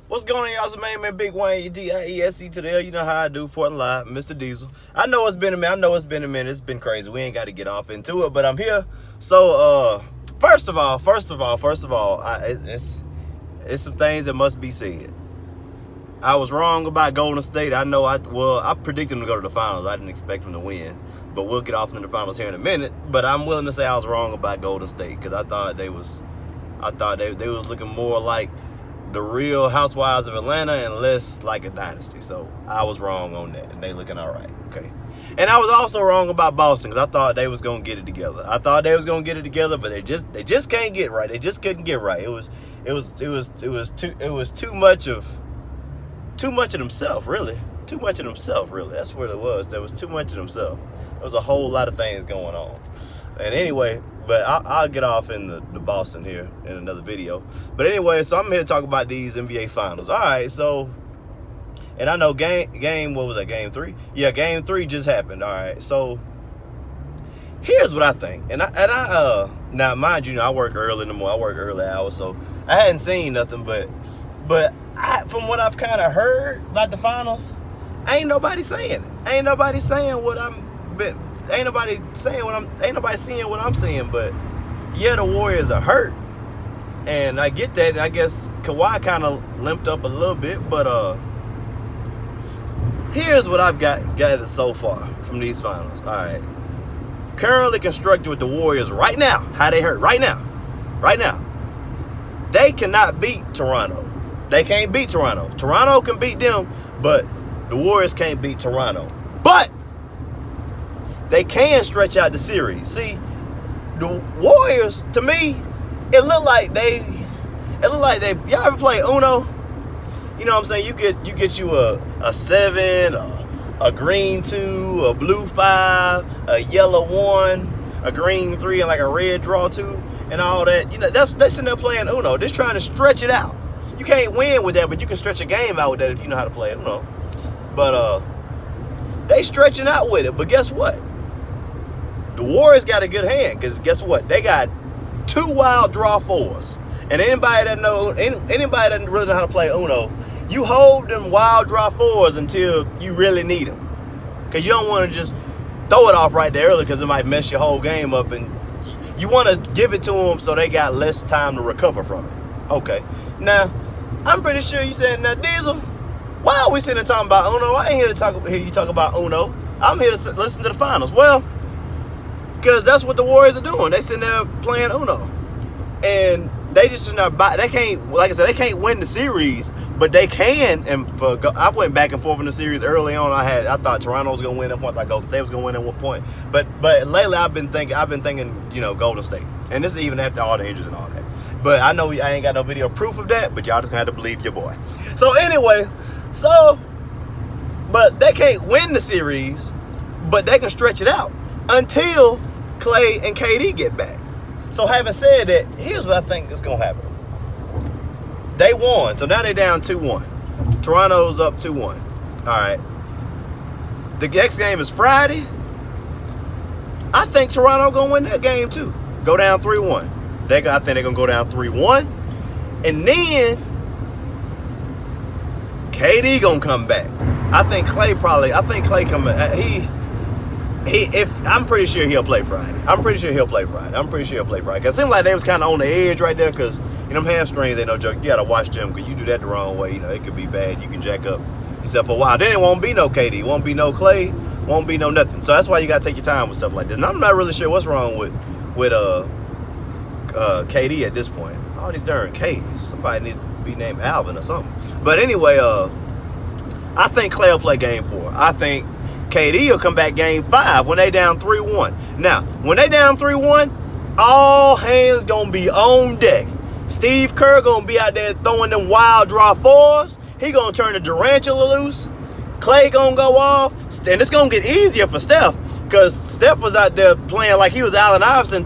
What's going on, y'all? It's my man, Big Wayne, D-I-E-S-E to the L. You know how I do, Portland Live, Mr. Diesel. I know it's been a minute. It's been crazy. We ain't got to get off into it, but I'm here. So, first of all, it's some things that must be said. I was wrong about Golden State. I predicted them to go to the finals. I didn't expect them to win, but we'll get off into the finals here in a minute. But I'm willing to say I was wrong about Golden State because I thought they was looking more like the real Housewives of Atlanta and less like a dynasty. So I was wrong on that, and they looking all right. Okay. And I was also wrong about Boston because I thought they was gonna get it together. But they just can't get right. They just couldn't get right. It was too much of themselves, really. Too much of themselves, really. That's what it was. There was too much of themselves. There was a whole lot of things going on. And anyway, but I'll get off in the Boston here in another video. But anyway, so I'm here to talk about these NBA Finals. All right, so, and I know what was that, game 3? Yeah, game 3 just happened. All right, so here's what I think. And I now, mind you, I work early in the morning. I work early hours, so I hadn't seen nothing. But from what I've kind of heard about the finals, ain't nobody saying it. Ain't nobody seeing what I'm seeing. But yeah, the Warriors are hurt, and I get that. And I guess Kawhi kind of limped up a little bit, but here's what I've gathered so far from these finals. All right, currently constructed with the Warriors right now. How they hurt right now? They cannot beat Toronto. They can't beat Toronto. Toronto can beat them, but the Warriors can't beat Toronto. But they can stretch out the series. See, the Warriors, to me, it looked like they. Y'all ever play Uno? You know what I'm saying? You get you a 7, a green 2, a blue 5, a yellow 1, a green 3, and like a red draw 2, and all that. You know, they're sitting there playing Uno. They're trying to stretch it out. You can't win with that, but you can stretch a game out with that if you know how to play Uno. But they stretching out with it. But guess what? The Warriors got a good hand, because guess what? They got 2 wild draw 4s. And anybody that really know how to play Uno, you hold them wild draw 4s until you really need them. Because you don't want to just throw it off right there early, because it might mess your whole game up. And you want to give it to them so they got less time to recover from it. Okay. Now, I'm pretty sure you said, now, Diesel, why are we sitting there talking about Uno? I ain't here to hear you talk about Uno. I'm here to listen to the finals. Well, because that's what the Warriors are doing. They sitting there playing Uno. And they just not they can't, like I said, they can't win the series, but they can. And I went back and forth in the series early on. I thought Toronto was gonna win at one point, I thought Golden State was gonna win at one point. But lately I've been thinking, Golden State. And this is even after all the injuries and all that. But I know I ain't got no video proof of that, but y'all just gonna have to believe your boy. So anyway, but they can't win the series, but they can stretch it out until Clay and KD get back. So having said that, here's what I think is going to happen. They won. So now they're down 2-1. Toronto's up 2-1. All right. The next game is Friday. I think Toronto going to win that game too. Go down 3-1. I think they're going to go down 3-1. And then KD going to come back. I think Clay coming. I'm pretty sure he'll play Friday. Because it seems like they was kind of on the edge right there, because them hamstrings ain't no joke. You got to watch them, because you do that the wrong way, it could be bad. You can jack up yourself for a while. Then it won't be no KD. Won't be no Clay. Won't be no nothing. So that's why you got to take your time with stuff like this. And I'm not really sure what's wrong with KD at this point. All these darn K's. Somebody need to be named Alvin or something. But anyway, I think Clay will play game 4. I think KD will come back game 5 when they down 3-1. Now, when they down 3-1, all hands gonna be on deck. Steve Kerr gonna be out there throwing them wild draw 4s. He gonna turn the Durantula loose. Clay gonna go off, and it's gonna get easier for Steph, because Steph was out there playing like he was Allen Iverson,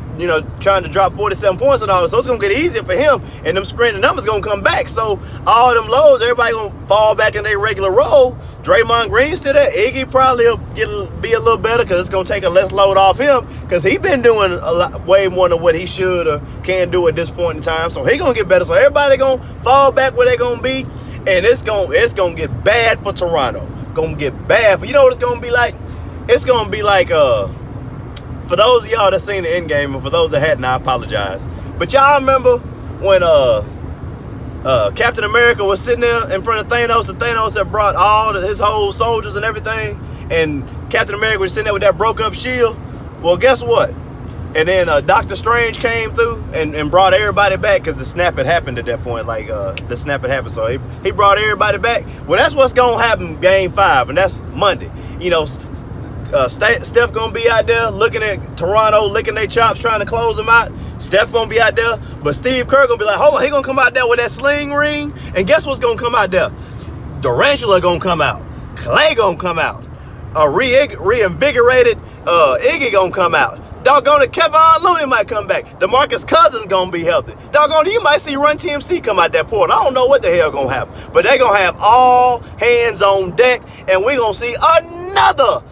trying to drop 47 points and all that. So it's gonna get easier for him, and them screening numbers gonna come back. So all them lows, everybody gonna fall back in their regular role. Draymond Green still there. Iggy probably will be a little better, because it's gonna take a less load off him, because he been doing way more than what he should or can do at this point in time. So he gonna get better. So everybody gonna fall back where they gonna be. And it's gonna get bad for Toronto. Gonna get bad. You know what it's gonna be like? It's gonna be like for those of y'all that seen the end game, and for those that hadn't, I apologize. But y'all remember when Captain America was sitting there in front of Thanos, and Thanos had brought all his whole soldiers and everything, and Captain America was sitting there with that broke up shield. Well, guess what? And then Doctor Strange came through and brought everybody back, because the snap had happened at that point. Like, the snap had happened. So he brought everybody back. Well, that's what's going to happen Game 5, and that's Monday. You know, Steph going to be out there looking at Toronto, licking their chops, trying to close them out. Steph going to be out there. But Steve Kerr going to be like, hold on, he going to come out there with that sling ring. And guess what's going to come out there? Durantula going to come out. Clay going to come out. A reinvigorated Iggy going to come out. Doggone it, Kevin Looney might come back. DeMarcus Cousins gonna be healthy. Doggone it, you might see Run TMC come out that port. I don't know what the hell gonna happen. But they gonna have all hands on deck, and we gonna see another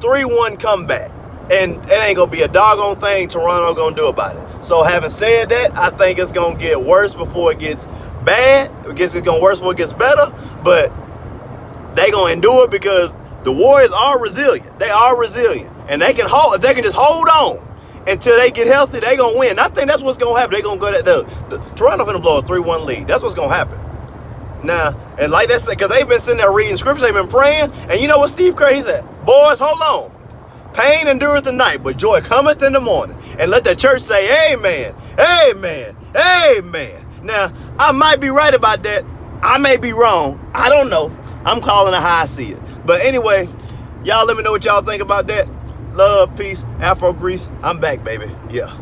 3-1 comeback. And it ain't gonna be a doggone thing Toronto gonna do about it. So having said that, I think it's gonna get worse before it gets bad. It's gonna worse before it gets better. But they gonna endure it, because the Warriors are resilient. They are resilient. And they can hold, if they can just hold on until they get healthy, they gonna win. I think that's what's gonna happen. They gonna go the Toronto gonna blow a 3-1 lead. That's what's gonna happen. Now, and like that said, because they've been sitting there reading scripture, they've been praying, and you know what Steve Kerr, he said, boys, hold on. Pain endureth the night, but joy cometh in the morning. And let the church say, amen, amen, amen. Now, I might be right about that. I may be wrong. I don't know. I'm calling it how I see it. But anyway, y'all let me know what y'all think about that. Love, peace, Afro Grease. I'm back, baby. Yeah.